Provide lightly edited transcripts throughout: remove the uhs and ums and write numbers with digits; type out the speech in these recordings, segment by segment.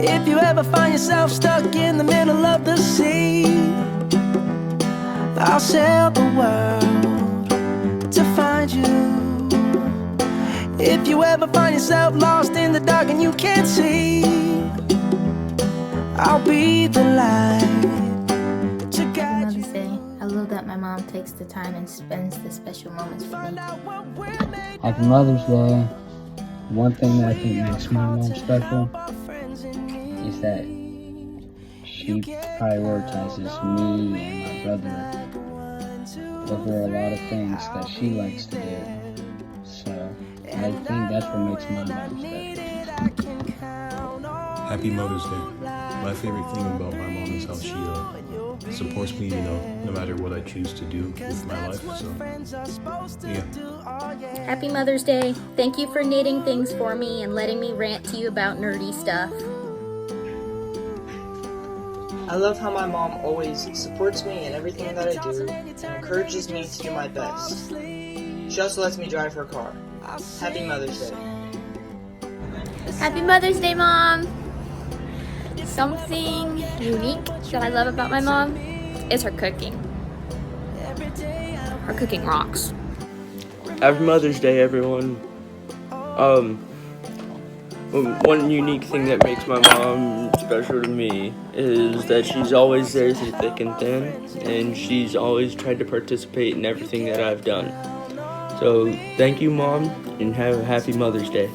If you ever find yourself stuck in the middle of the sea, I'll sail the world to find you. If you ever find yourself lost in the dark and you can't see, I'll be the light to guide you. Mother's Day. I love that my mom takes the time and spends the special moments for me. Happy Mother's Day. One thing that I think makes my mom special is that she prioritizes me and my brother over a lot of things that she likes to do. So I think that's what makes my mom special. Happy Mother's Day. My favorite thing about my mom is how she supports me, no matter what I choose to do with my life. So, yeah. Happy Mother's Day. Thank you for knitting things for me and letting me rant to you about nerdy stuff. I love how my mom always supports me in everything that I do and encourages me to do my best. She also lets me drive her car. Happy Mother's Day. Happy Mother's Day, Mom! Something unique that I love about my mom is her cooking. Her cooking rocks. Happy Mother's Day, everyone. One unique thing that makes my mom special to me is that she's always there through thick and thin, and she's always tried to participate in everything that I've done. So thank you, Mom, and have a happy Mother's Day.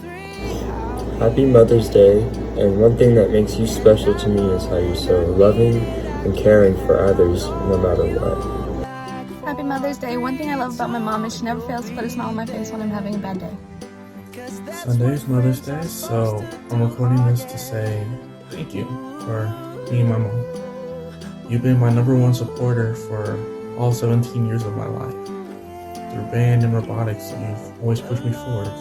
Happy Mother's Day, and one thing that makes you special to me is how you're so loving and caring for others no matter what. Happy Mother's Day. One thing I love about my mom is she never fails to put a smile on my face when I'm having a bad day. Sunday is Mother's Day, so I'm recording this to say thank you for me and my mom. You've been my #1 supporter for all 17 years of my life. Through band and robotics, you've always pushed me forward.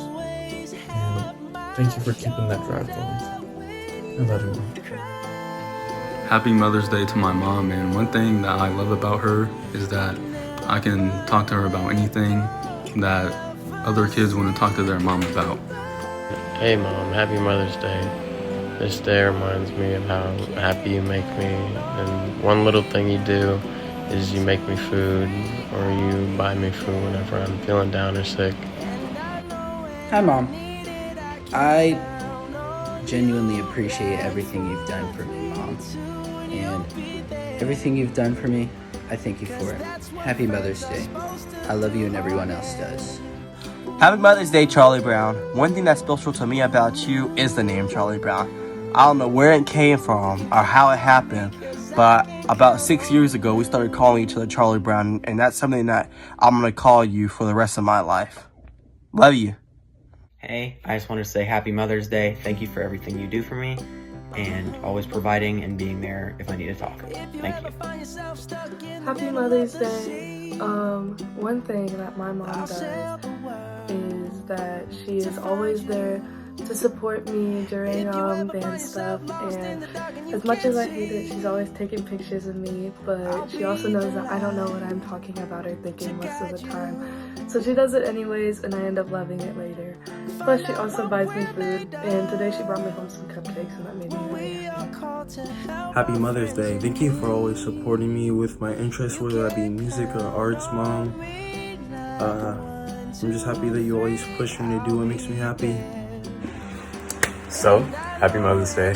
Thank you for keeping that drive going. I love you, Mom. Happy Mother's Day to my mom, and one thing that I love about her is that I can talk to her about anything that other kids want to talk to their mom about. Hey Mom, happy Mother's Day. This day reminds me of how happy you make me, and one little thing you do is you make me food, or you buy me food whenever I'm feeling down or sick. Hi Mom. I genuinely appreciate everything you've done for me, Mom. And everything you've done for me, I thank you for it. Happy Mother's Day. I love you and everyone else does. Happy Mother's Day, Charlie Brown. One thing that's special to me about you is the name Charlie Brown. I don't know where it came from or how it happened, but about 6 years ago, we started calling each other Charlie Brown, and that's something that I'm going to call you for the rest of my life. Love you. Hey, I just want to say Happy Mother's Day. Thank you for everything you do for me and always providing and being there if I need to talk. Thank you. Happy Mother's Day. One thing that my mom does is that she is always there to support me during band stuff, and as much as I hate it, she's always taking pictures of me, but she also knows that I don't know what I'm talking about or thinking most of the time, so she does it anyways, and I end up loving it later. Plus she also buys me food, and today she brought me home some cupcakes, and that made me really happy. Happy Mother's Day. Thank you for always supporting me with my interests, whether that be music or arts, Mom. I'm just happy that you always push me to do what makes me happy. So, happy Mother's Day.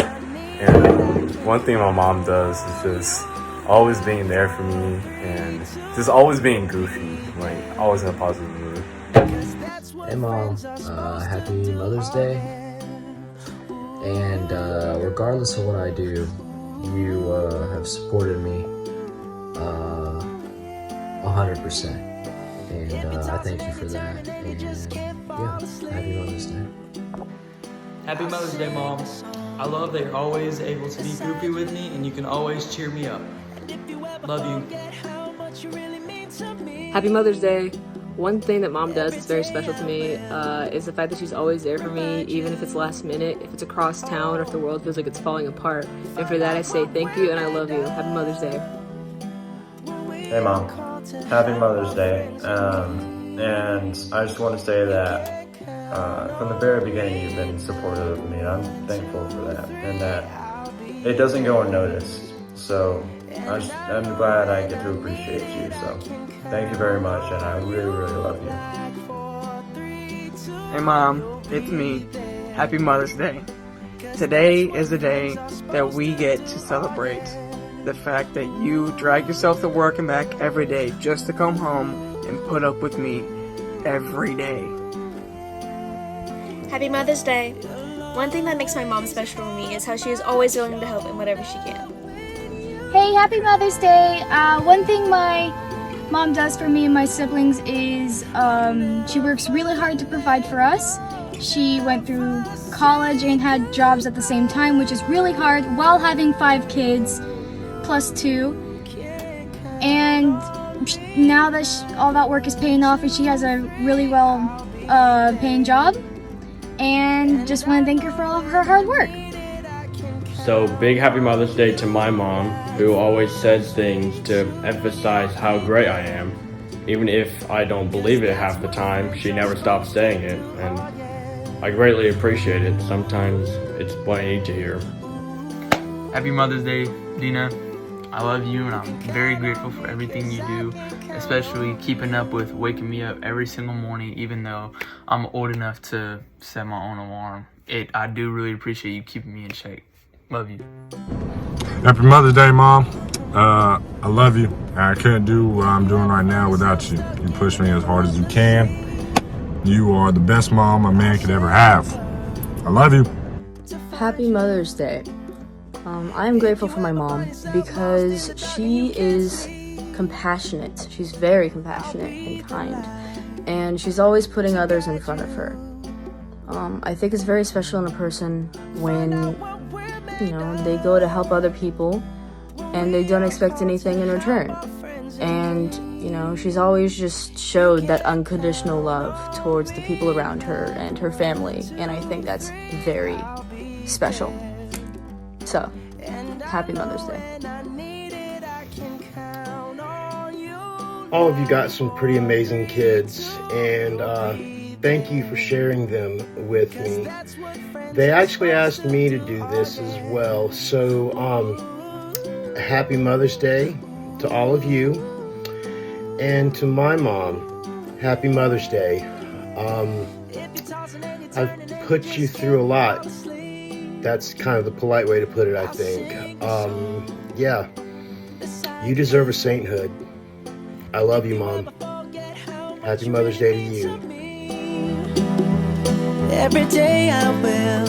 And one thing my mom does is just always being there for me and just always being goofy, like always in a positive mood. Hey Mom, happy Mother's Day. And regardless of what I do, you have supported me 100%. And I thank you for that. And yeah, happy Mother's Day. Happy Mother's Day, Mom. I love that you're always able to be goofy with me and you can always cheer me up. Love you. Happy Mother's Day. One thing that Mom does that's very special to me is the fact that she's always there for me, even if it's last minute, if it's across town, or if the world feels like it's falling apart. And for that I say thank you and I love you. Happy Mother's Day. Hey Mom, happy Mother's Day. And I just want to say that from the very beginning you've been supportive of me. I'm thankful for that. And that it doesn't go unnoticed. So I'm glad I get to appreciate you. So thank you very much, and I really, really love you. Hey Mom, it's me. Happy Mother's Day. Today is the day that we get to celebrate the fact that you drag yourself to work and back every day just to come home and put up with me every day. Happy Mother's Day. One thing that makes my mom special to me is how she is always willing to help in whatever she can. Hey, happy Mother's Day. One thing my mom does for me and my siblings is she works really hard to provide for us. She went through college and had jobs at the same time, which is really hard while having 5 kids plus 2. And now that all that work is paying off and she has a really well paying job, and just want to thank her for all of her hard work. So big happy Mother's Day to my mom, who always says things to emphasize how great I am. Even if I don't believe it half the time, she never stops saying it, and I greatly appreciate it. Sometimes it's what I need to hear. Happy Mother's Day, Dina. I love you and I'm very grateful for everything you do, especially keeping up with waking me up every single morning, even though I'm old enough to set my own alarm. I do really appreciate you keeping me in shape. Love you. Happy Mother's Day, Mom. I love you. I couldn't do what I'm doing right now without you. You push me as hard as you can. You are the best mom a man could ever have. I love you. Happy Mother's Day. I am grateful for my mom because she is compassionate. She's very compassionate and kind, and she's always putting others in front of her. I think it's very special in a person when, they go to help other people and they don't expect anything in return. And, she's always just showed that unconditional love towards the people around her and her family, and I think that's very special. So, happy Mother's Day. All of you got some pretty amazing kids, and thank you for sharing them with me. They actually asked me to do this as well, so happy Mother's Day to all of you, and to my mom, happy Mother's Day. I've put you through a lot. That's kind of the polite way to put it, I think. Yeah, you deserve a sainthood. I love you, Mom. Happy Mother's Day to you. Every day I will